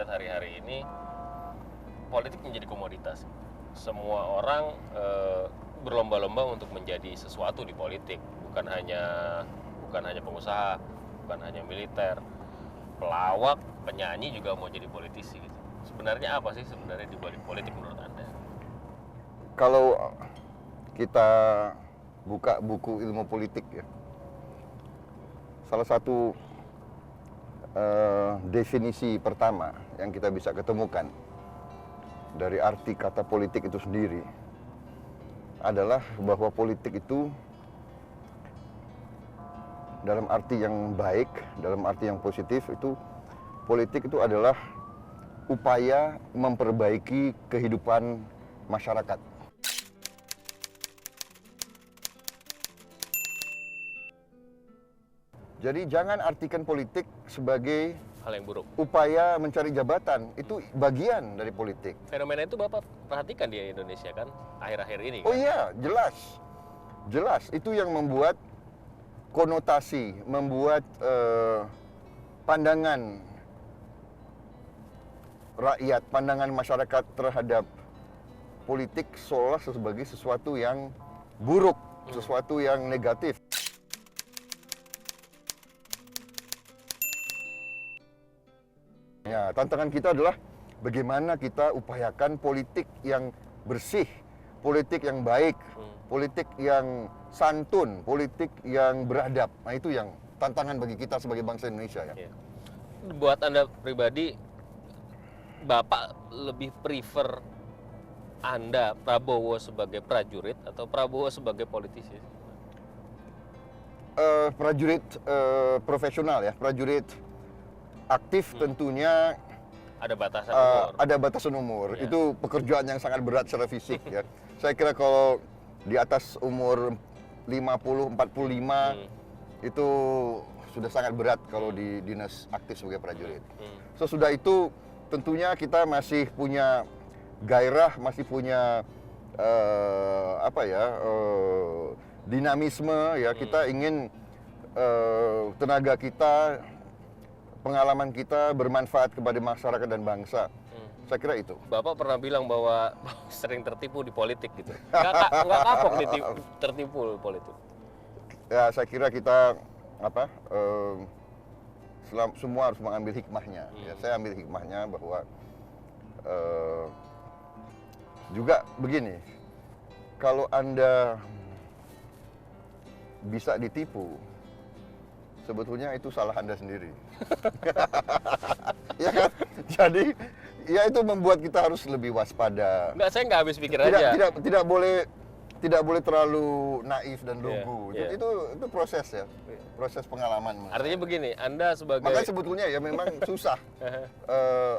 lihat hari-hari ini politik menjadi komoditas. Semua orang berlomba-lomba untuk menjadi sesuatu di politik, bukan hanya pengusaha, bukan hanya militer, pelawak, penyanyi juga mau jadi politisi gitu. Sebenarnya apa sih sebenarnya di balik politik menurut Anda? Kalau kita buka buku ilmu politik ya, salah satu definisi pertama yang kita bisa ketemukan dari arti kata politik itu sendiri adalah bahwa politik itu dalam arti yang baik, dalam arti yang positif itu, politik itu adalah upaya memperbaiki kehidupan masyarakat. Jadi jangan artikan politik sebagai Hal yang buruk. upaya mencari jabatan, itu bagian dari politik. Fenomena itu Bapak perhatikan di Indonesia kan akhir-akhir ini kan? Oh iya, jelas. Jelas, itu yang membuat konotasi, membuat pandangan rakyat, pandangan masyarakat terhadap politik seolah sebagai sesuatu yang buruk, sesuatu yang negatif. Ya, tantangan kita adalah bagaimana kita upayakan politik yang bersih, politik yang baik, politik yang santun, politik yang beradab. Nah, itu yang tantangan bagi kita sebagai bangsa Indonesia ya. Iya. Buat Anda pribadi, Bapak lebih prefer Anda Prabowo sebagai prajurit atau Prabowo sebagai politisi? Prajurit profesional ya, prajurit aktif tentunya Ada batasan umur. ada batasan umur. Ya. Itu pekerjaan yang sangat berat secara fisik ya. Saya kira kalau di atas umur 50, 45 itu sudah sangat berat kalau di dinas aktif sebagai prajurit. Sesudah itu tentunya kita masih punya gairah, masih punya dinamisme ya. Kita ingin tenaga kita, pengalaman kita bermanfaat kepada masyarakat dan bangsa. Saya kira itu. Bapak pernah bilang bahwa sering tertipu di politik gitu. Nggak kapok tertipu politik. Ya, saya kira kita semua harus mengambil hikmahnya. Ya, saya ambil hikmahnya bahwa juga begini, kalau Anda bisa ditipu, sebetulnya itu salah Anda sendiri. Ya kan? Jadi ya itu membuat kita harus lebih waspada. Nggak, saya nggak habis pikir aja. Tidak boleh terlalu naif dan lugu. Yeah. Itu proses ya, proses pengalaman. Artinya begini, Anda sebagai... Makanya sebetulnya ya memang susah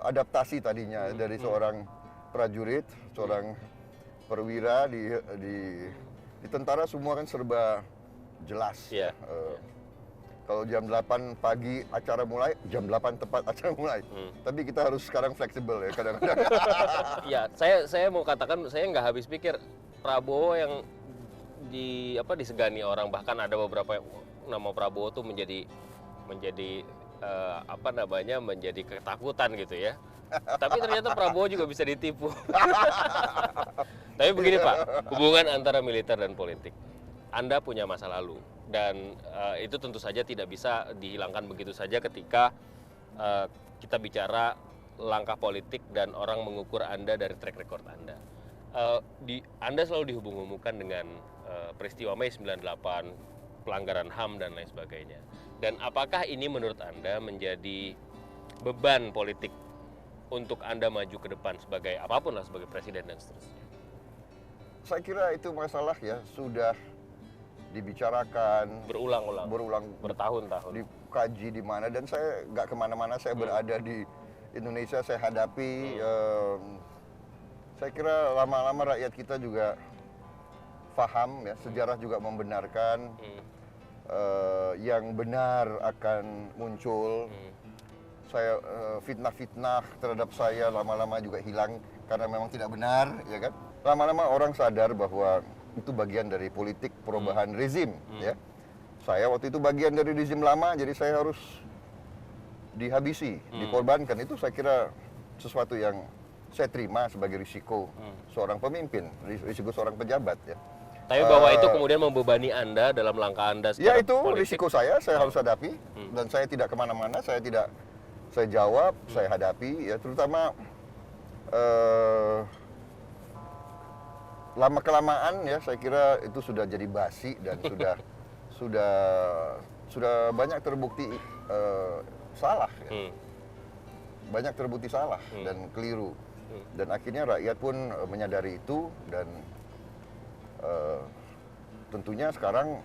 adaptasi tadinya dari seorang prajurit, seorang perwira di tentara semua kan serba jelas. Yeah. Kalau jam 8 pagi acara mulai, jam 8 tepat acara mulai. Tapi kita harus sekarang fleksibel ya kadang-kadang. Ya, saya mau katakan saya nggak habis pikir Prabowo yang disegani orang, bahkan ada beberapa nama Prabowo tuh menjadi menjadi ketakutan gitu ya. Tapi ternyata Prabowo juga bisa ditipu. Tapi begini Pak, hubungan antara militer dan politik. Anda punya masa lalu dan itu tentu saja tidak bisa dihilangkan begitu saja ketika kita bicara langkah politik dan orang mengukur Anda dari track record Anda. Anda selalu dihubung-hubungkan dengan peristiwa Mei 98, pelanggaran HAM dan lain sebagainya. Dan apakah ini menurut Anda menjadi beban politik untuk Anda maju ke depan sebagai apapun lah, sebagai presiden dan seterusnya? Saya kira itu masalah ya sudah dibicarakan berulang bertahun-tahun, dikaji di mana, dan saya nggak kemana-mana, saya berada di Indonesia, saya hadapi. Saya kira lama-lama rakyat kita juga paham ya, sejarah juga membenarkan yang benar akan muncul. Saya fitnah-fitnah terhadap saya lama-lama juga hilang karena memang tidak benar, ya kan? Lama-lama orang sadar bahwa itu bagian dari politik perubahan rezim, ya. Saya waktu itu bagian dari rezim lama, jadi saya harus dihabisi, dikorbankan. Itu saya kira sesuatu yang saya terima sebagai risiko seorang pemimpin, risiko seorang pejabat ya. Tapi bahwa itu kemudian membebani Anda dalam langkah Anda Ya secara itu politik. risiko saya harus hadapi dan saya tidak kemana-mana, saya jawab, saya hadapi ya, terutama lama kelamaan ya saya kira itu sudah jadi basi dan sudah banyak terbukti salah ya. Banyak terbukti salah dan keliru dan akhirnya rakyat pun menyadari itu dan tentunya sekarang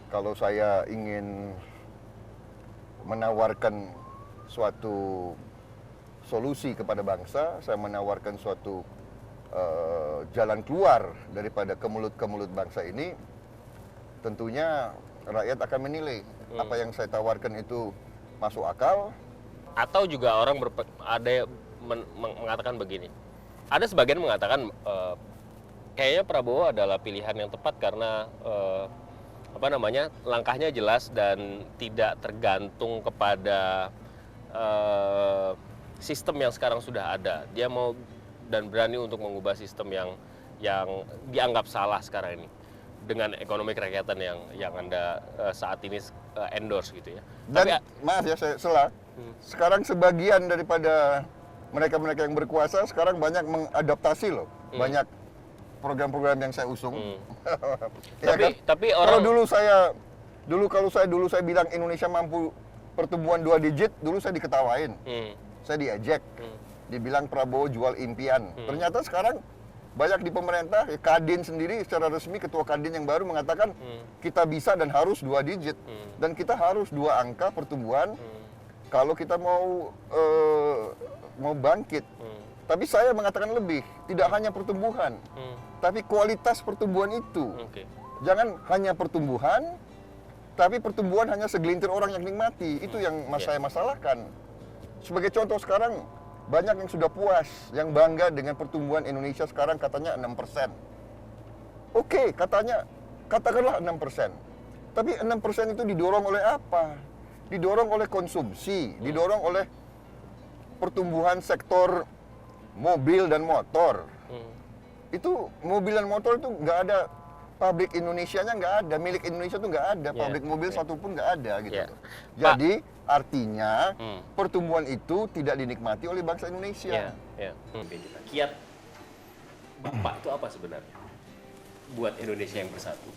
kalau saya ingin menawarkan suatu solusi kepada bangsa, saya menawarkan suatu jalan keluar daripada kemulut bangsa ini, tentunya rakyat akan menilai apa yang saya tawarkan itu masuk akal. Atau juga orang ada yang mengatakan begini, ada sebagian mengatakan kayaknya Prabowo adalah pilihan yang tepat karena langkahnya jelas dan tidak tergantung kepada sistem yang sekarang sudah ada. Dia mau dan berani untuk mengubah sistem yang dianggap salah sekarang ini dengan ekonomi kerakyatan yang Anda saat ini endorse gitu ya. Dan maaf ya saya salah. Sekarang sebagian daripada mereka-mereka yang berkuasa sekarang banyak mengadaptasi loh. Banyak program-program yang saya usung. Ya tapi orang kalau dulu saya bilang Indonesia mampu pertumbuhan 2 digit, dulu saya diketawain. Saya diejek. Dibilang Prabowo jual impian. Ternyata sekarang banyak di pemerintah, Kadin sendiri secara resmi, ketua Kadin yang baru mengatakan kita bisa dan harus 2 digit. Dan kita harus 2 angka pertumbuhan kalau kita mau bangkit. Tapi saya mengatakan lebih, tidak hanya pertumbuhan, tapi kualitas pertumbuhan itu. Jangan hanya pertumbuhan, tapi pertumbuhan hanya segelintir orang yang nikmati. Itu yang saya masalahkan. Sebagai contoh sekarang, banyak yang sudah puas, yang bangga dengan pertumbuhan Indonesia sekarang katanya 6%. Oke, katakanlah 6%. Tapi 6% itu didorong oleh apa? Didorong oleh konsumsi, didorong oleh pertumbuhan sektor mobil dan motor. Itu mobil dan motor itu nggak ada, pabrik Indonesianya nggak ada, milik Indonesia itu nggak ada, pabrik mobil satu pun nggak ada gitu. Jadi artinya pertumbuhan itu tidak dinikmati oleh bangsa Indonesia. Kiat Bapak itu apa sebenarnya buat Indonesia yang bersatu?